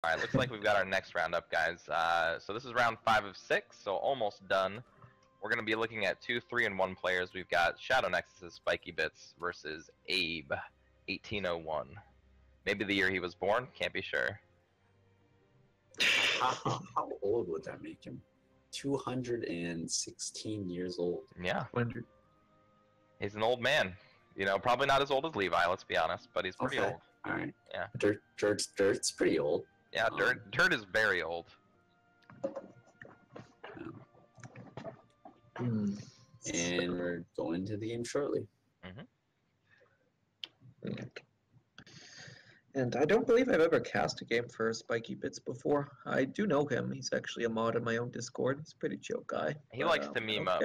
Alright, looks like we've got our next round up, guys. So this is round 5 of 6, so almost done. We're going to be looking at 2, 3, and 1 players. We've got Shadow Nexus SNSpikyBits versus abe1801. Maybe the year he was born, can't be sure. How old would that make him? 216 years old. Yeah. He's an old man. You know, probably not as old as Levi, let's be honest, but he's pretty old. Alright. Yeah. Dirt's pretty old. Yeah, Dirt is very old. And we're going to the game shortly. And I don't believe I've ever cast a game for SNSpikyBits before. I do know him. He's actually a mod in my own Discord. He's a pretty chill guy. He likes to meme up.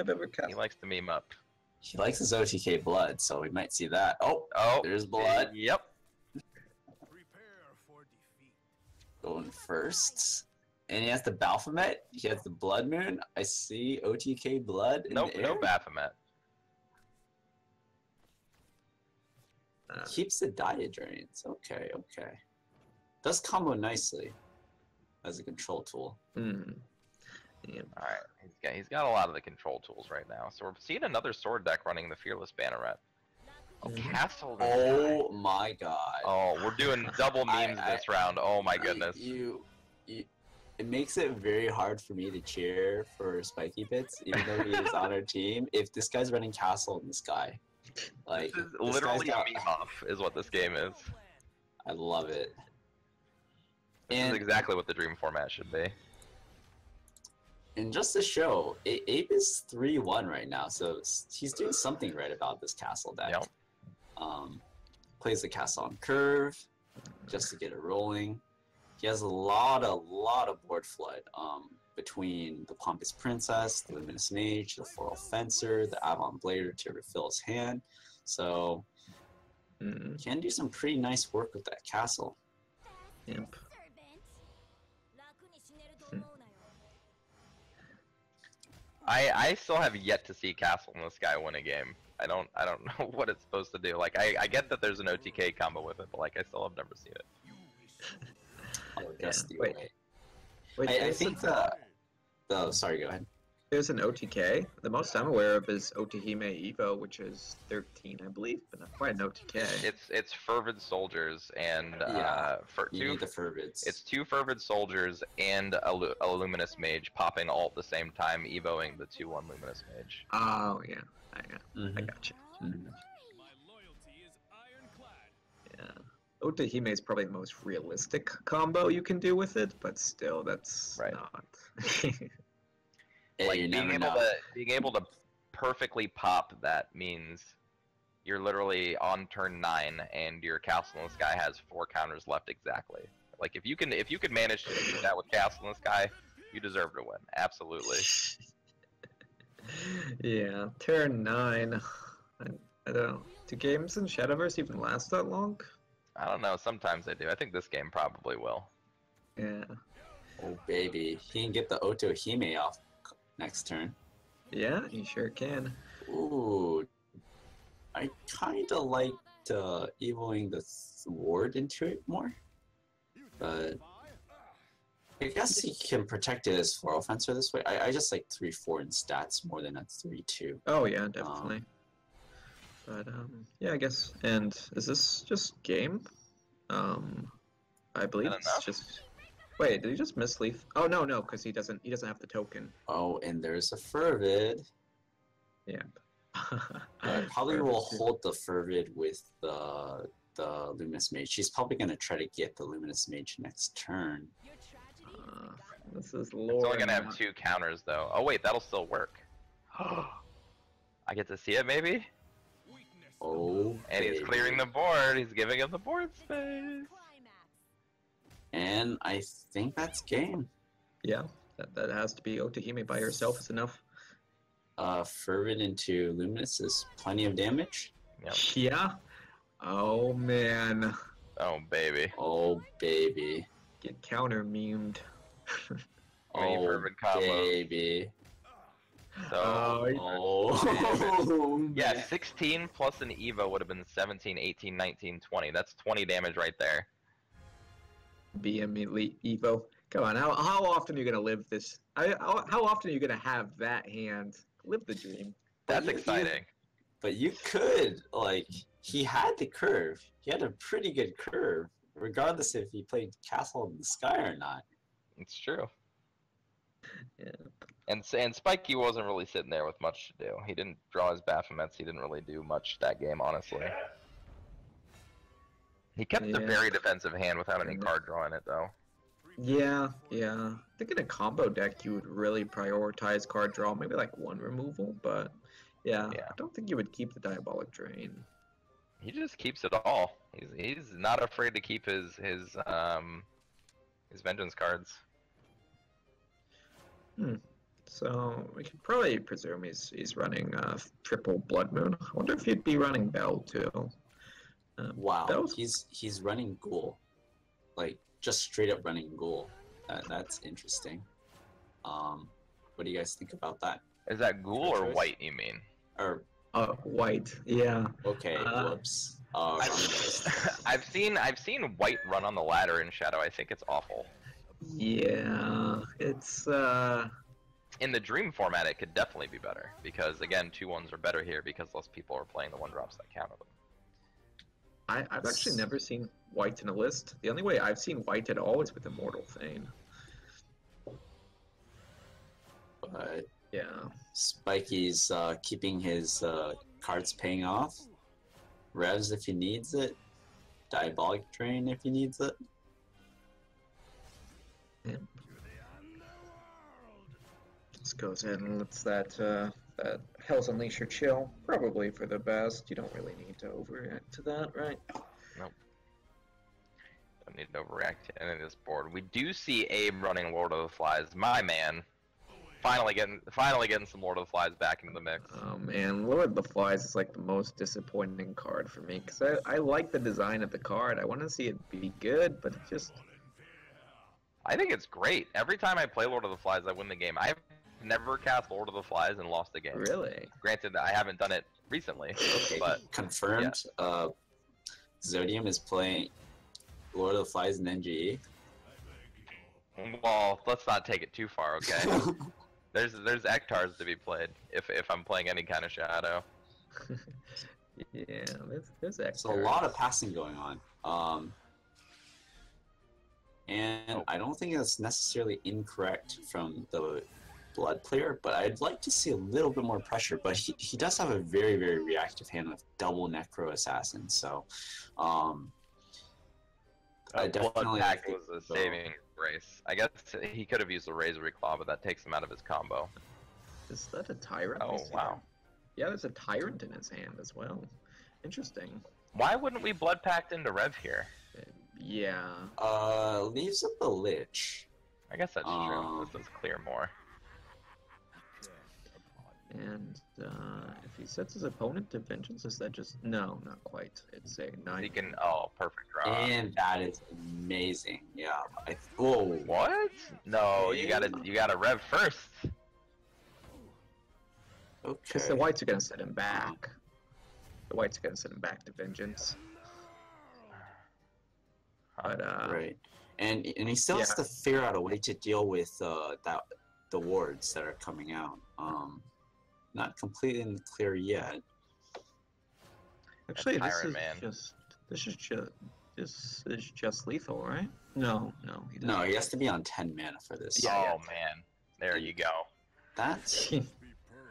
He likes to meme up. He likes his OTK blood, so we might see that. Oh, there's blood. Yep. Prepare for defeat. Going first. And he has the Baphomet. He has the Blood Moon. I see OTK blood in the air. No Baphomet. Keeps the Diet Drains. Okay. Does combo nicely as a control tool. Yeah. Alright, he's got a lot of the control tools right now. So we're seeing another sword deck running the Fearless Banneret. Oh, Castle. Oh my god. Oh, we're doing double memes this round. Oh my goodness. It makes it very hard for me to cheer for SNSpikyBits, even though he is on our team. If this guy's running Castle in the sky. Like, this is literally a meme off, is what this game is. I love it. This is exactly what the dream format should be. And just to show, Abe is 3-1 right now, so he's doing something right about this Castle deck. Yep. Plays the Castle on curve, just to get it rolling. He has a lot of board flood between the Pompous Princess, the Luminous Mage, the Floral Fencer, the Avalon Blader to refill his hand. So, can do some pretty nice work with that Castle. Yep. I still have yet to see Castle and this guy win a game. I don't know what it's supposed to do. Like I get that there's an OTK combo with it, but like I still have never seen it. Wait, I think sorry, go ahead. There's an OTK. The most I'm aware of is Otahime Evo, which is 13, I believe, but not quite an OTK. It's Fervid Soldiers and you need the Fervids. It's 2 Fervid Soldiers and a Luminous Mage popping all at the same time, evoing the 2/1 Luminous Mage. Oh yeah, I got you. My loyalty is ironclad. Yeah. Otahime is probably the most realistic combo you can do with it, but still, that's not. Like being able to perfectly pop that means you're literally on turn 9 and your Castle in the Sky has 4 counters left exactly. Like if you can manage to do that with Castle in the Sky, you deserve to win. Absolutely. Yeah, turn 9. I don't know. Do games in Shadowverse even last that long? I don't know. Sometimes they do. I think this game probably will. Yeah. Oh baby, he can get the Otahime off next turn. Yeah, you sure can. Ooh, I kind of like evoing the ward into it more, but I guess he can protect it as Floral Fencer this way. I just like 3-4 in stats more than a 3-2. Oh yeah, definitely. But yeah, I guess. And is this just game? I believe it's just. Wait, did he just misleaf? Oh no, because he doesn't have the token. Oh, and there's a Fervid. Yeah. I probably will hold the Fervid with the Luminous Mage. She's probably gonna try to get the Luminous Mage next turn. This is lore. It's only gonna have 2 counters though. Oh wait, that'll still work. I get to see it maybe? Oh, and he's clearing the board. He's giving him the board space. And I think that's game. Yeah, that has to be Otahime by herself is enough. Fervid into Luminous is plenty of damage. Yep. Yeah. Oh man. Oh baby. Oh baby. Get counter memed. Oh baby. So, oh. Yeah, 16 plus an Evo would have been 17, 18, 19, 20. That's 20 damage right there. BM Elite Evo. Come on, how often are you gonna live this? How often are you gonna have that hand? Live the dream. That's exciting. But you could, like, he had the curve. He had a pretty good curve, regardless if he played Castle in the Sky or not. It's true. Yeah. And Spiky wasn't really sitting there with much to do. He didn't draw his Baphomets. He didn't really do much that game, honestly. He kept a very defensive hand without any card draw in it, though. Yeah. I think in a combo deck you would really prioritize card draw, maybe like one removal, but yeah. I don't think you would keep the Diabolic Drain. He just keeps it all. He's not afraid to keep his Vengeance cards. So we can probably presume he's running triple Blood Moon. I wonder if he'd be running Bell too. Wow, he's running Ghoul, like just straight up running Ghoul. That's interesting. What do you guys think about that? Is that Ghoul or White? You mean? Or White, yeah. Okay, whoops. I've seen White run on the ladder in Shadow. I think it's awful. Yeah, it's in the Dream format it could definitely be better because again 2/1s are better here because less people are playing the 1-drops that counter them. I've actually never seen White in a list. The only way I've seen White at all is with Immortal Thane. But yeah, Spiky's keeping his cards paying off. Revs if he needs it. Diabolic Drain if he needs it. Yeah. Just goes ahead and lets that Hell's Unleasher chill. Probably for the best. You don't really need to overreact to that, right? Nope. Don't need to overreact to any of this board. We do see Abe running Lord of the Flies. My man. Finally getting some Lord of the Flies back into the mix. Oh man, Lord of the Flies is like the most disappointing card for me because I like the design of the card. I want to see it be good, but it just... I think it's great. Every time I play Lord of the Flies, I win the game. I've never cast Lord of the Flies and lost the game. Really? Granted, I haven't done it recently, okay, but confirmed. Yeah. Zodium is playing Lord of the Flies in NGE. Well, let's not take it too far, okay? There's Ektars to be played if I'm playing any kind of Shadow. Yeah, there's Ektars. So a lot of passing going on. And I don't think it's necessarily incorrect from the Blood player, but I'd like to see a little bit more pressure. But he does have a very, very reactive hand with double Necro Assassin, so I definitely Blood Pact was a saving grace. I guess he could have used the Razor Claw, but that takes him out of his combo. Is that a Tyrant? Oh, wow. Yeah, there's a Tyrant in his hand as well. Interesting. Why wouldn't we Blood Pact into Rev here? Yeah. Leaves up the Lich. I guess that's true. This does clear more. And if he sets his opponent to Vengeance, is that just... No, not quite. It's a 9. He can... Oh, perfect draw. And that is amazing. Yeah. Whoa. What? No, you gotta Rev first. Okay. Because the Whites are gonna set him back. The Whites are gonna set him back to Vengeance. But, right. And he still has to figure out a way to deal with the wards that are coming out. Not completely in the clear yet. Actually, this is just lethal, right? No, he doesn't. No, he has to be on 10 mana for this. Yeah, man, there you go. That's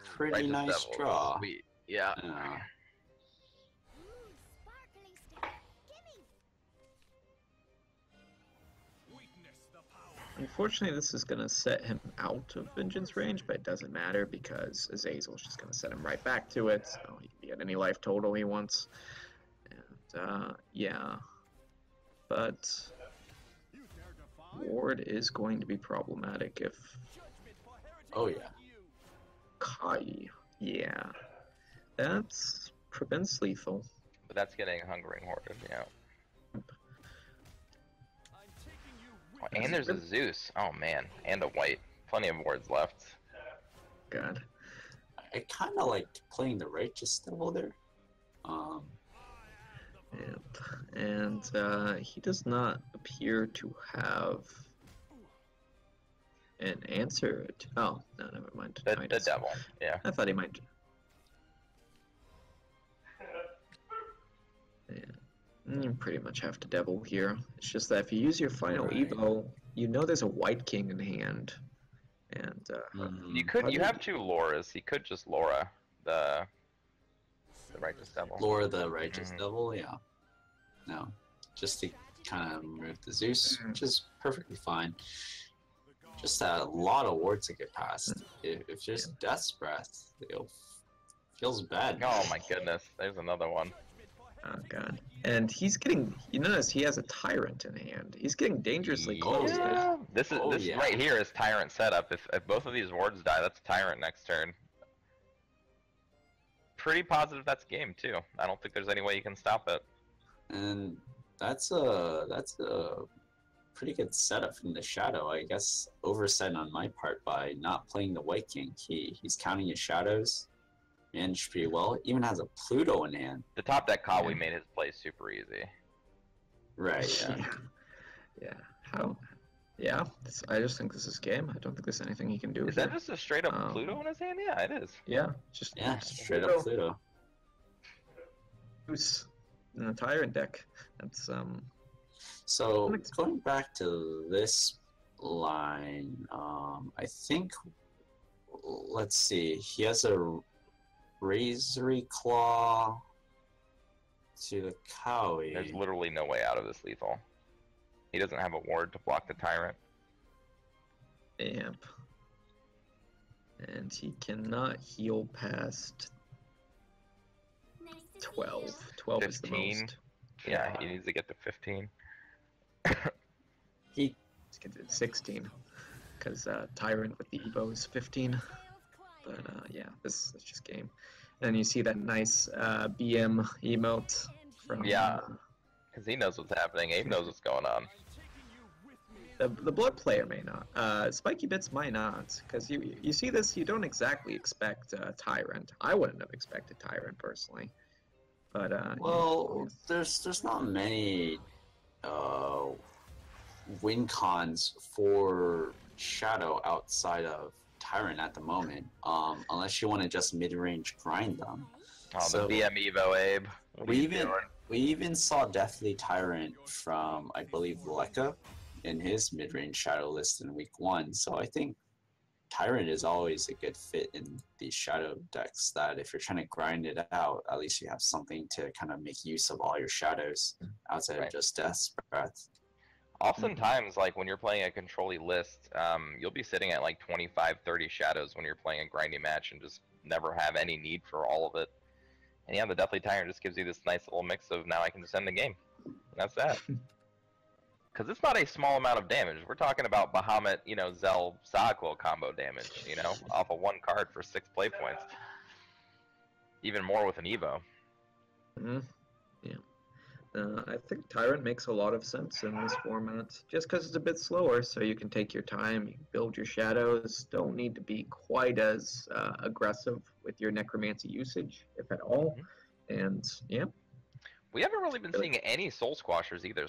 pretty nice draw. Sweet. Yeah. Unfortunately, this is going to set him out of Vengeance range, but it doesn't matter because Azazel's just going to set him right back to it, so he can get any life total he wants. And, yeah. But Ward is going to be problematic if... Oh, yeah. Kai. Yeah. That prevents lethal. But that's getting Hungering Horde, yeah. Oh, and there's a Zeus. Oh man, and a White. Plenty of wards left. God. I kind of liked playing the Righteous Devil there. And he does not appear to have an answer. Oh, no, never mind. No, he The does. devil, yeah. I thought he might. Yeah. You pretty much have to devil here. It's just that if you use your final Right. Evo, you know there's a white king in hand. And You have two Lauras. He could just Laura the righteous devil. Laura the Righteous Mhm. Devil, yeah. No. Just to kind of remove the Zeus, which is perfectly fine. Just a lot of wards to get past. If just Death's Breath, it feels bad. Oh my goodness, there's another one. oh god. And he's getting, you notice he has a tyrant in hand. He's getting dangerously close. Yeah, this yeah. right here is tyrant setup. If both of these wards die, that's tyrant next turn. Pretty positive that's game too. I don't think there's any way you can stop it. And that's a pretty good setup from the Shadow. I guess oversight on my part by not playing the White King. He's counting his shadows, managed pretty well. Even has a Pluto in hand. The top deck Kawi made his play super easy. Right. Yeah. Yeah. How? Yeah. I just think this is game. I don't think there's anything he can do. Is here. that just a straight up Pluto in his hand? Yeah, it is. Yeah. Just Yeah. Straight up Pluto. Goose in the tyrant deck. That's So going back to this line, I think, let's see, he has a Razory Claw to the Kawi. There's literally no way out of this lethal. He doesn't have a ward to block the tyrant. amp. And he cannot heal past 12. 12 is the 15. most. Yeah, he needs to get to 15. He Let's get to 16. Because Tyrant with the Evo is 15. But yeah, this is just game. And you see that nice BM emote from Yeah. Because he knows what's happening. Abe knows what's going on. the Blood player may not. SNSpikyBits might not. Because you see this, you don't exactly expect Tyrant. I wouldn't have expected Tyrant personally. But well, there's not many win cons for Shadow outside of Tyrant at the moment, unless you want to just mid-range grind them. Oh, So- the BM Evo, Abe. What are you doing? We even saw Deathly Tyrant from, I believe, Lekka in his mid-range Shadow list in week 1. So I think Tyrant is always a good fit in these Shadow decks, that if you're trying to grind it out, at least you have something to kind of make use of all your shadows outside of just Death's Breath. Oftentimes, like when you're playing a control-y list, you'll be sitting at like 25, 30 shadows when you're playing a grindy match and just never have any need for all of it. And yeah, the Deathly Tyrant just gives you this nice little mix of now I can just end the game. And that's that. Because it's not a small amount of damage. We're talking about Bahamut, Zell, Sogwell combo damage, off of one card for 6 play points. Even more with an Evo. Yeah. I think Tyrant makes a lot of sense in this format, just because it's a bit slower, so you can take your time, you can build your shadows, don't need to be quite as aggressive with your necromancy usage, if at all, and yeah. We haven't really been seeing any Soul Squashers either.